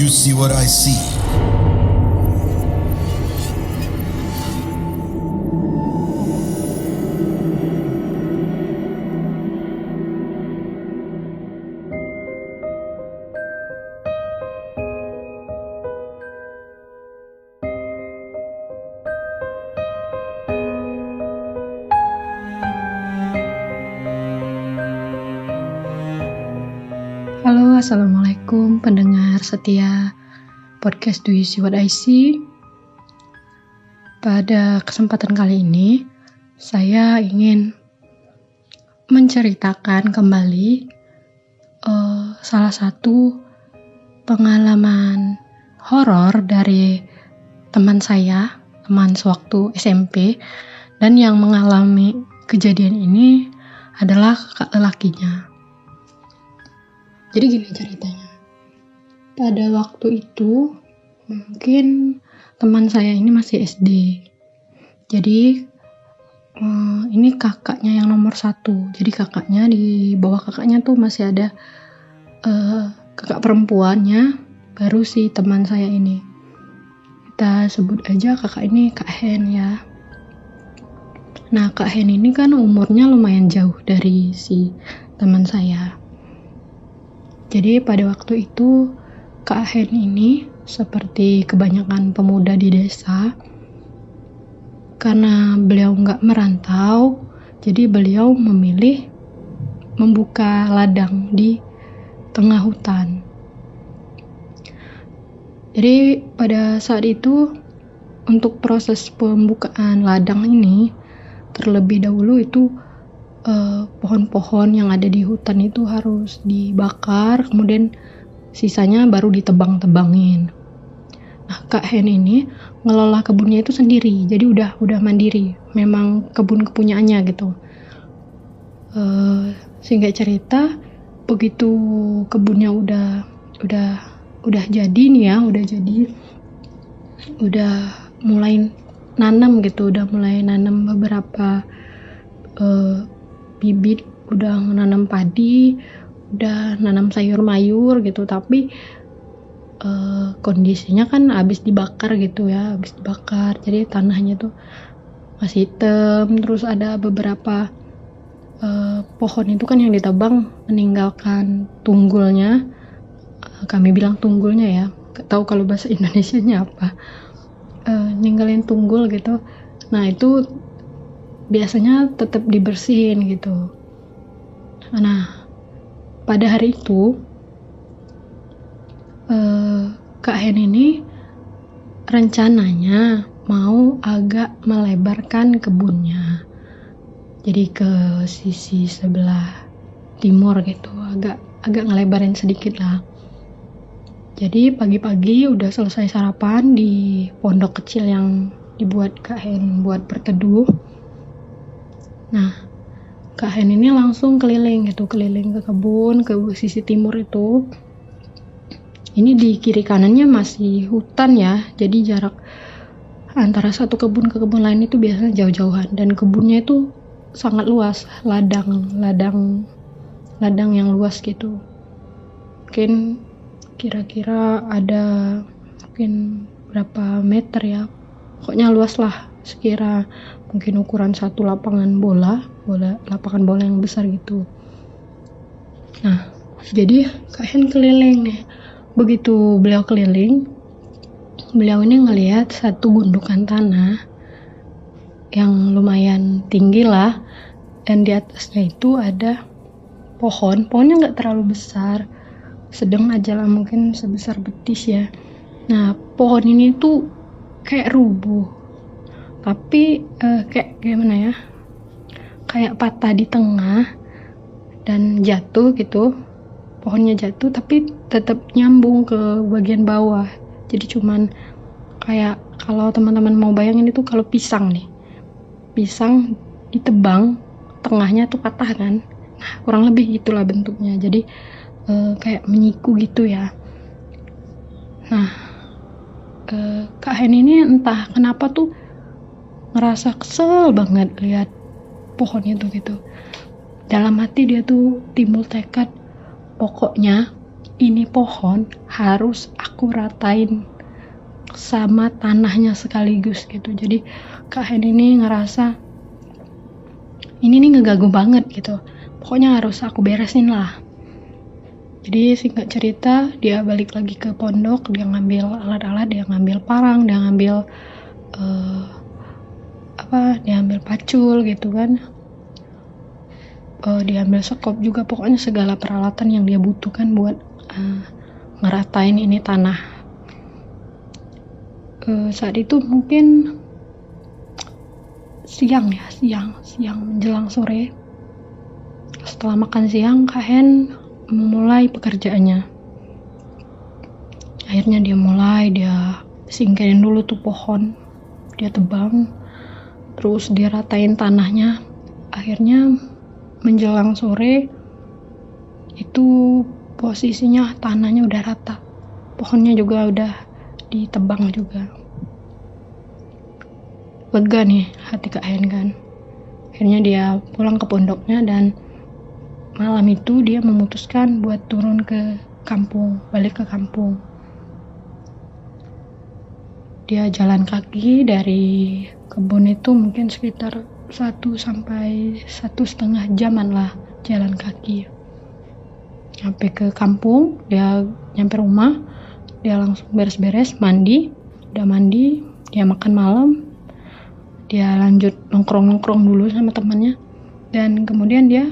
you see what I see? Halo, assalamualaikum pendengar setia podcast Do You See What I See. Pada kesempatan kali ini, saya ingin menceritakan kembali salah satu pengalaman horor dari teman saya, teman sewaktu SMP, dan yang mengalami kejadian ini adalah kakak lelakinya. Jadi gini ceritanya, pada waktu itu mungkin teman saya ini masih SD. Jadi ini kakaknya yang nomor 1. Jadi kakaknya, di bawah kakaknya tuh masih ada kakak perempuannya, baru si teman saya ini. Kita sebut aja kakak ini Kak Hen ya. Nah, Kak Hen ini kan umurnya lumayan jauh dari si teman saya. Jadi pada waktu itu Kak Hen ini seperti kebanyakan pemuda di desa, karena beliau nggak merantau, jadi beliau memilih membuka ladang di tengah hutan. Jadi pada saat itu untuk proses pembukaan ladang ini, terlebih dahulu itu pohon-pohon yang ada di hutan itu harus dibakar, kemudian sisanya baru ditebang-tebangin. Nah, Kak Hen ini ngelola kebunnya itu sendiri, jadi udah mandiri, memang kebun kepunyaannya gitu. Singkat cerita, begitu kebunnya udah jadi nih ya, udah mulai nanam gitu, udah mulai nanam beberapa bibit, udah nanam padi, udah nanam sayur mayur gitu, tapi kondisinya kan habis dibakar gitu ya, jadi tanahnya tuh masih hitam, terus ada beberapa pohon itu kan yang ditebang meninggalkan tunggulnya, kami bilang tunggulnya ya, gak tahu kalau bahasa Indonesianya apa, ninggalin tunggul gitu. Nah itu biasanya tetap dibersihin gitu. Nah, pada hari itu Kak Hen ini rencananya mau agak melebarkan kebunnya, jadi ke sisi sebelah timur gitu, agak ngelebarin sedikit lah. Jadi pagi-pagi udah selesai sarapan di pondok kecil yang dibuat Kak Hen buat berteduh. Nah, Kak Hen ini langsung keliling ke kebun, ke sisi timur itu. Ini di kiri kanannya masih hutan ya, jadi jarak antara satu kebun ke kebun lain itu biasanya jauh-jauhan, dan kebunnya itu sangat luas, ladang yang luas gitu. Mungkin kira-kira ada mungkin berapa meter ya, pokoknya luas lah, sekira mungkin ukuran satu lapangan bola yang besar gitu. Nah, jadi Kak Hen keliling nih. Begitu beliau keliling, beliau ini ngelihat satu gundukan tanah yang lumayan tinggi lah, dan di atasnya itu ada pohonnya nggak terlalu besar, sedang aja lah, mungkin sebesar betis ya. Nah, pohon ini tuh kayak rubuh, tapi kayak gimana ya, kayak patah di tengah dan jatuh gitu, pohonnya jatuh tapi tetap nyambung ke bagian bawah. Jadi cuman kayak kalau teman-teman mau bayangin itu kalau pisang ditebang, tengahnya tuh patah kan, nah kurang lebih gitulah bentuknya, jadi kayak menyiku gitu ya. Nah, Kak Hen ini entah kenapa tuh ngerasa kesel banget lihat pohon itu gitu. Dalam hati dia tuh timbul tekad, pokoknya ini pohon harus aku ratain sama tanahnya sekaligus gitu. Jadi Kak Hen ini ngerasa ini nih ngeganggu banget gitu, pokoknya harus aku beresin lah. Jadi singkat cerita, dia balik lagi ke pondok, dia ngambil alat-alat, dia ngambil parang, dia ngambil dia ambil pacul gitu kan, dia ambil sekop juga, pokoknya segala peralatan yang dia butuhkan buat ngeratain ini tanah. Saat itu mungkin siang menjelang sore. Setelah makan siang, Kak Hen memulai pekerjaannya. Akhirnya dia singkirin dulu tuh pohon, dia tebang, terus dia ratain tanahnya. Akhirnya menjelang sore itu posisinya tanahnya udah rata, pohonnya juga udah ditebang juga. Lega nih hati Kak Hen kan. Akhirnya dia pulang ke pondoknya, dan malam itu dia memutuskan buat turun ke kampung, balik ke kampung. Dia jalan kaki dari kebun itu mungkin sekitar 1 sampai 1,5 jaman lah jalan kaki. Sampai ke kampung, dia nyampe rumah, dia langsung beres-beres, mandi. Udah mandi, dia makan malam, dia lanjut nongkrong dulu sama temannya, dan kemudian dia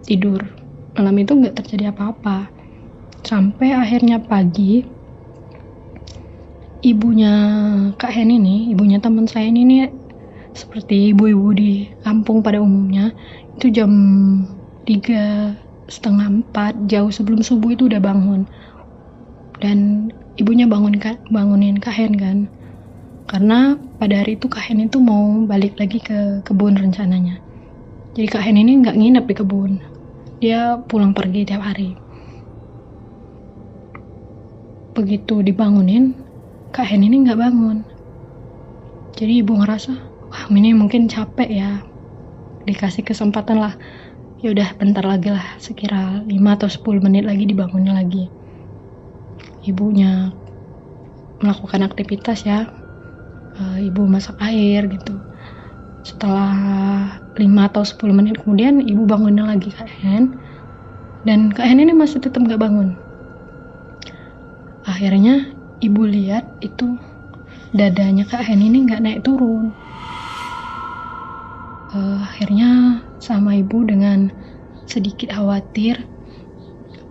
tidur. Malam itu nggak terjadi apa-apa sampai akhirnya pagi. Ibunya Kak Hen ini, ibunya teman saya ini seperti ibu-ibu di kampung pada umumnya, itu jam 3:30, 4, jauh sebelum subuh itu udah bangun. Dan ibunya bangunin Kak Hen kan, karena pada hari itu Kak Hen itu mau balik lagi ke kebun rencananya. Jadi Kak Hen ini nggak nginep di kebun, dia pulang pergi tiap hari. Begitu dibangunin, Kak Hen ini nggak bangun. Jadi ibu ngerasa, wah ini mungkin capek ya, dikasih kesempatan lah. Ya udah bentar lagi lah, sekira 5 atau 10 menit lagi dibangunin lagi. Ibunya melakukan aktivitas ya, ibu masak air gitu. Setelah 5 atau 10 menit kemudian ibu bangunin lagi Kak Hen, dan Kak Hen ini masih tetap gak bangun. Akhirnya ibu lihat itu dadanya Kak Hen ini gak naik turun. Akhirnya sama ibu dengan sedikit khawatir,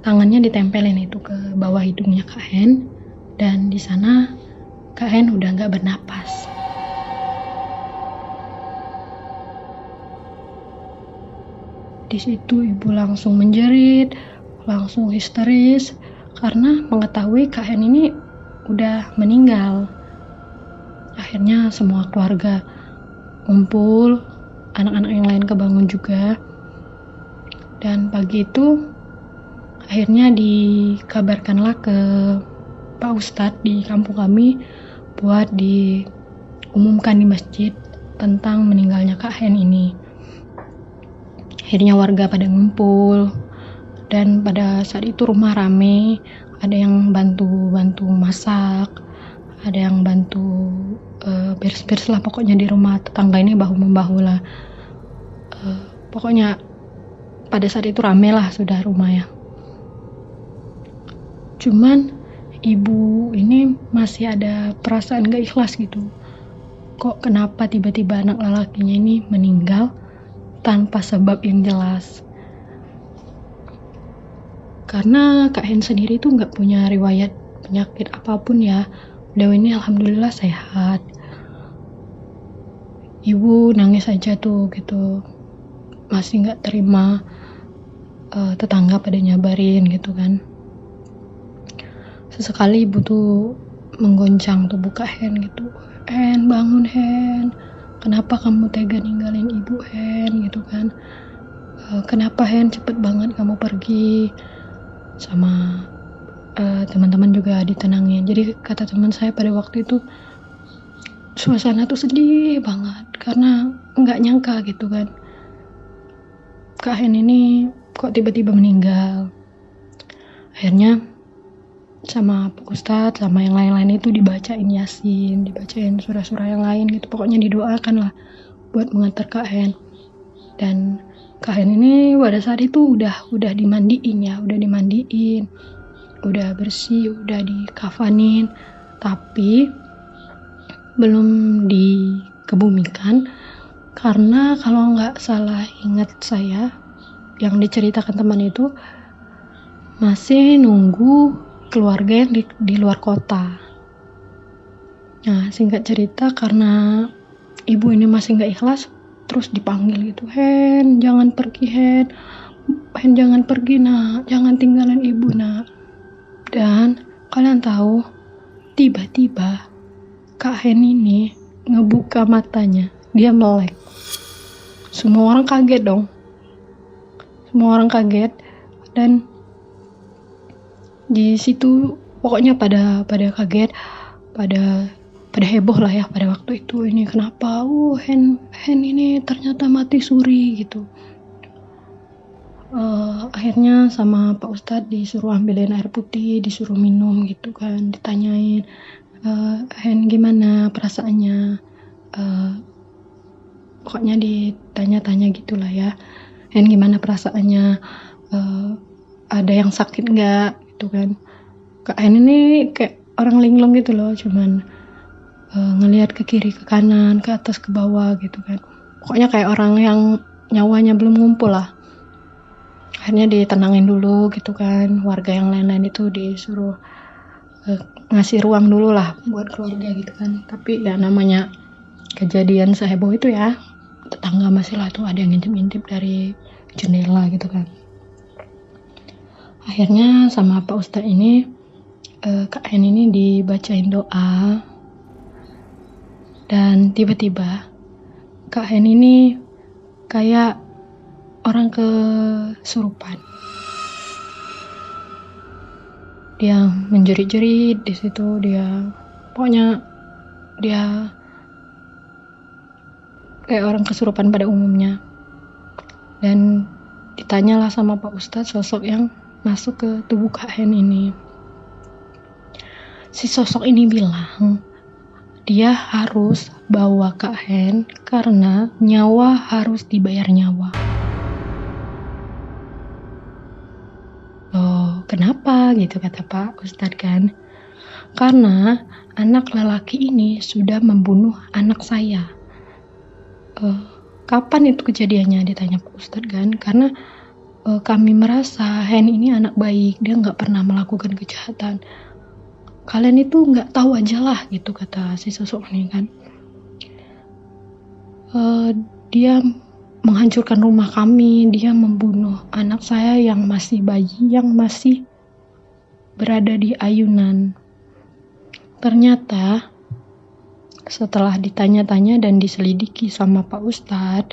tangannya ditempelin itu ke bawah hidungnya Kak Hen, dan di sana Kak Hen udah gak bernapas. Di situ ibu langsung menjerit, langsung histeris karena mengetahui Kak Hen ini udah meninggal. Akhirnya semua keluarga ngumpul, anak-anak yang lain kebangun juga. Dan pagi itu akhirnya dikabarkanlah ke Pak Ustadz di kampung kami buat diumumkan di masjid tentang meninggalnya Kak Hen ini. Akhirnya warga pada ngumpul, dan pada saat itu rumah rame, ada yang bantu masak, ada yang bantu beres-beres lah, pokoknya di rumah tetangga ini bahu-membahu lah. Pokoknya pada saat itu rame lah sudah rumah ya. Cuman ibu ini masih ada perasaan gak ikhlas gitu. Kok kenapa tiba-tiba anak lelakinya ini meninggal tanpa sebab yang jelas? Karena Kak Hen sendiri tuh gak punya riwayat penyakit apapun ya. Beliau ini alhamdulillah sehat. Ibu nangis aja tuh gitu, masih gak terima tetangga pada nyabarin gitu kan. Sesekali ibu tuh menggoncang tubuh Kak Hen gitu. Hen, bangun Hen, kenapa kamu tega ninggalin ibu Hen gitu kan. Kenapa Hen cepet banget kamu pergi. Sama teman-teman juga ditenangin. Jadi kata teman saya pada waktu itu, suasana tuh sedih banget karena nggak nyangka gitu kan, Kak Hen ini kok tiba-tiba meninggal. Akhirnya sama Pak Ustadz sama yang lain-lain itu dibacain Yasin, dibacain surah-surah yang lain gitu, pokoknya didoakan lah buat mengantar Kak Hen. Dan Kak Hen ini pada saat itu udah dimandiin ya, udah bersih, udah dikafanin, tapi belum dikebumikan karena kalau nggak salah ingat saya yang diceritakan teman itu masih nunggu keluarga yang di luar kota. Nah, singkat cerita karena ibu ini masih nggak ikhlas, terus dipanggil gitu, Hen jangan pergi, Hen jangan pergi nak, jangan tinggalin ibu nak. Dan kalian tahu, tiba-tiba Kak Hen ini ngebuka matanya, dia melek. Semua orang kaget dong, dan di situ pokoknya pada kaget, pada heboh lah ya pada waktu itu. Ini kenapa? Hen ini ternyata mati suri gitu. Akhirnya sama Pak Ustadz disuruh ambilin air putih, disuruh minum gitu kan, ditanyain, Hen gimana perasaannya, pokoknya ditanya-tanya gitulah ya, Hen gimana perasaannya, ada yang sakit nggak gitu kan. Kak Hen ini kayak orang linglung gitu loh, cuman ngelihat ke kiri ke kanan ke atas ke bawah gitu kan, pokoknya kayak orang yang nyawanya belum ngumpul lah. Akhirnya ditenangin dulu gitu kan, warga yang lain-lain itu disuruh ngasih ruang dulu lah buat keluarga gitu kan. Tapi ya namanya kejadian seheboh itu ya, tetangga masih lah tuh ada yang ngintip-ngintip dari jendela gitu kan. Akhirnya sama Pak Ustadz ini Kak Hen ini dibacain doa, dan tiba-tiba Kak Hen ini kayak orang kesurupan. Dia menjerit-jerit di situ, pokoknya dia kayak orang kesurupan pada umumnya. Dan ditanyalah sama Pak Ustadz sosok yang masuk ke tubuh Kak Hen ini. Si sosok ini bilang dia harus bawa Kak Hen karena nyawa harus dibayar nyawa. Loh, kenapa gitu kata Pak Ustadz kan? Karena anak lelaki ini sudah membunuh anak saya. Kapan itu kejadiannya, ditanya Pak Ustadz kan? Karena kami merasa Hen ini anak baik, dia nggak pernah melakukan kejahatan. Kalian itu nggak tahu aja lah gitu kata si sosok ini kan. Dia menghancurkan rumah kami, dia membunuh anak saya yang masih bayi, yang masih berada di ayunan. Ternyata setelah ditanya-tanya dan diselidiki sama Pak Ustadz,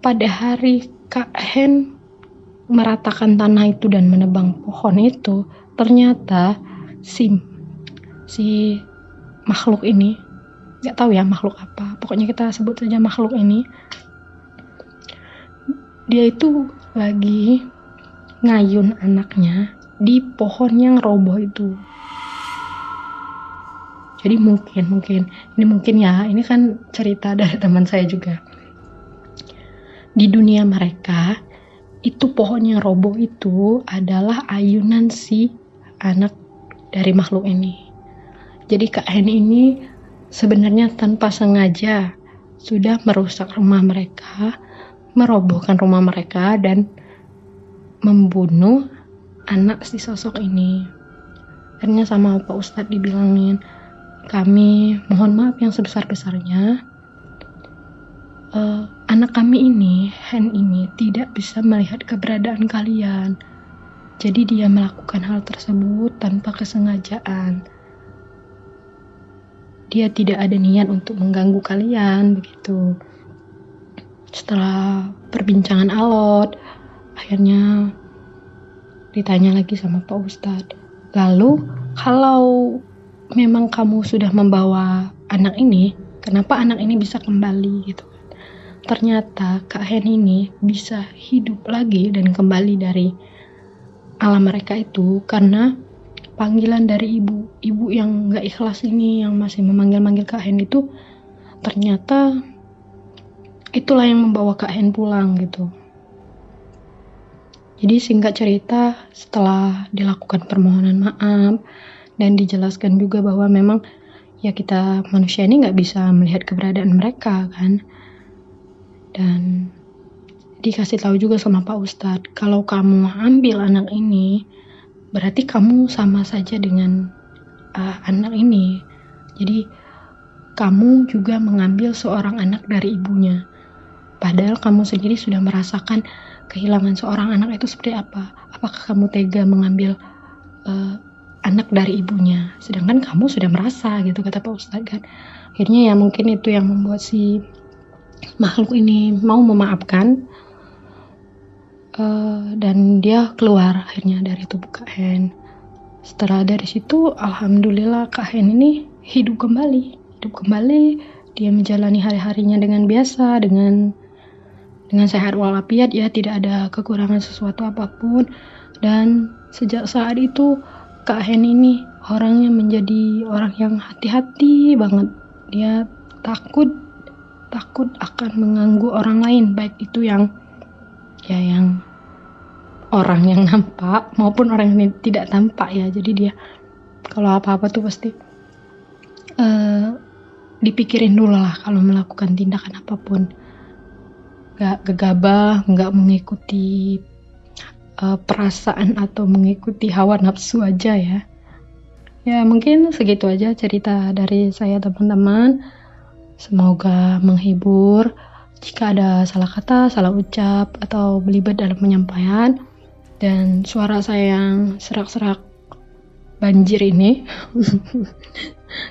pada hari Kak Hen meratakan tanah itu dan menebang pohon itu, ternyata si makhluk ini, nggak tahu ya makhluk apa, pokoknya kita sebut saja makhluk ini, dia itu lagi ngayun anaknya di pohon yang roboh itu. Jadi mungkin ya, ini kan cerita dari teman saya juga. Di dunia mereka, itu pohon yang roboh itu adalah ayunan si anak dari makhluk ini. Jadi Kak Hen ini sebenarnya tanpa sengaja sudah merusak rumah mereka, merobohkan rumah mereka, dan membunuh anak si sosok ini. Akhirnya sama Pak Ustadz dibilangin, kami mohon maaf yang sebesar-besarnya, anak kami ini, Hen ini tidak bisa melihat keberadaan kalian. Jadi dia melakukan hal tersebut tanpa kesengajaan. Dia tidak ada niat untuk mengganggu kalian begitu. Setelah perbincangan alot, akhirnya ditanya lagi sama Pak Ustadz, lalu kalau memang kamu sudah membawa anak ini, kenapa anak ini bisa kembali gitu? Ternyata Kak Hen ini bisa hidup lagi dan kembali dari alam mereka itu karena panggilan dari ibu yang gak ikhlas ini, yang masih memanggil-manggil Kak Hen itu, ternyata itulah yang membawa Kak Hen pulang gitu. Jadi singkat cerita, setelah dilakukan permohonan maaf dan dijelaskan juga bahwa memang ya kita manusia ini gak bisa melihat keberadaan mereka kan, dan dikasih tahu juga sama Pak Ustadz, kalau kamu ambil anak ini berarti kamu sama saja dengan anak ini. Jadi kamu juga mengambil seorang anak dari ibunya, padahal kamu sendiri sudah merasakan kehilangan seorang anak itu seperti apa. Apakah kamu tega mengambil anak dari ibunya, sedangkan kamu sudah merasa gitu, kata Pak Ustadz kan. Akhirnya ya mungkin itu yang membuat si makhluk ini mau memaafkan, dan dia keluar akhirnya dari tubuh Kak Hen. Setelah dari situ, alhamdulillah Kak Hen ini hidup kembali. Dia menjalani hari-harinya dengan biasa, dengan sehat walafiat ya, tidak ada kekurangan sesuatu apapun. Dan sejak saat itu Kak Hen ini orangnya menjadi orang yang hati-hati banget. Dia takut akan mengganggu orang lain, baik itu yang orang yang nampak maupun orang yang tidak tampak ya. Jadi dia kalau apa-apa tuh pasti dipikirin dulu lah kalau melakukan tindakan apapun. Gak gegabah, gak mengikuti perasaan atau mengikuti hawa nafsu aja ya. Ya mungkin segitu aja cerita dari saya teman-teman. Semoga menghibur. Jika ada salah kata, salah ucap, atau belibet dalam penyampaian, dan suara saya yang serak-serak banjir ini,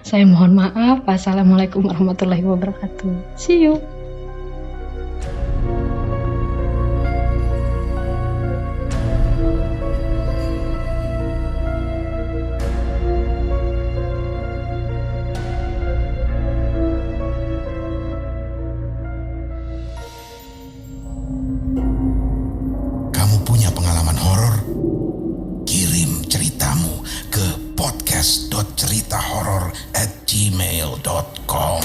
saya mohon maaf. Wassalamualaikum warahmatullahi wabarakatuh. See you. podcast.ceritahoror@gmail.com.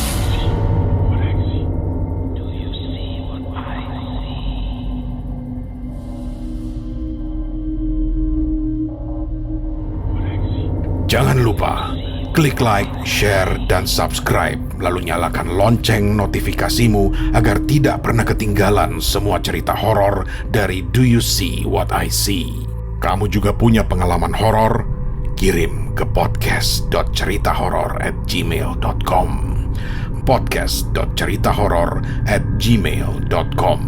Jangan lupa klik like, share, dan subscribe, lalu nyalakan lonceng notifikasimu agar tidak pernah ketinggalan semua cerita horor dari Do You See What I See. Kamu juga punya pengalaman horor? Kirim ke podcast.ceritahoror@gmail.com. podcast.ceritahoror@gmail.com.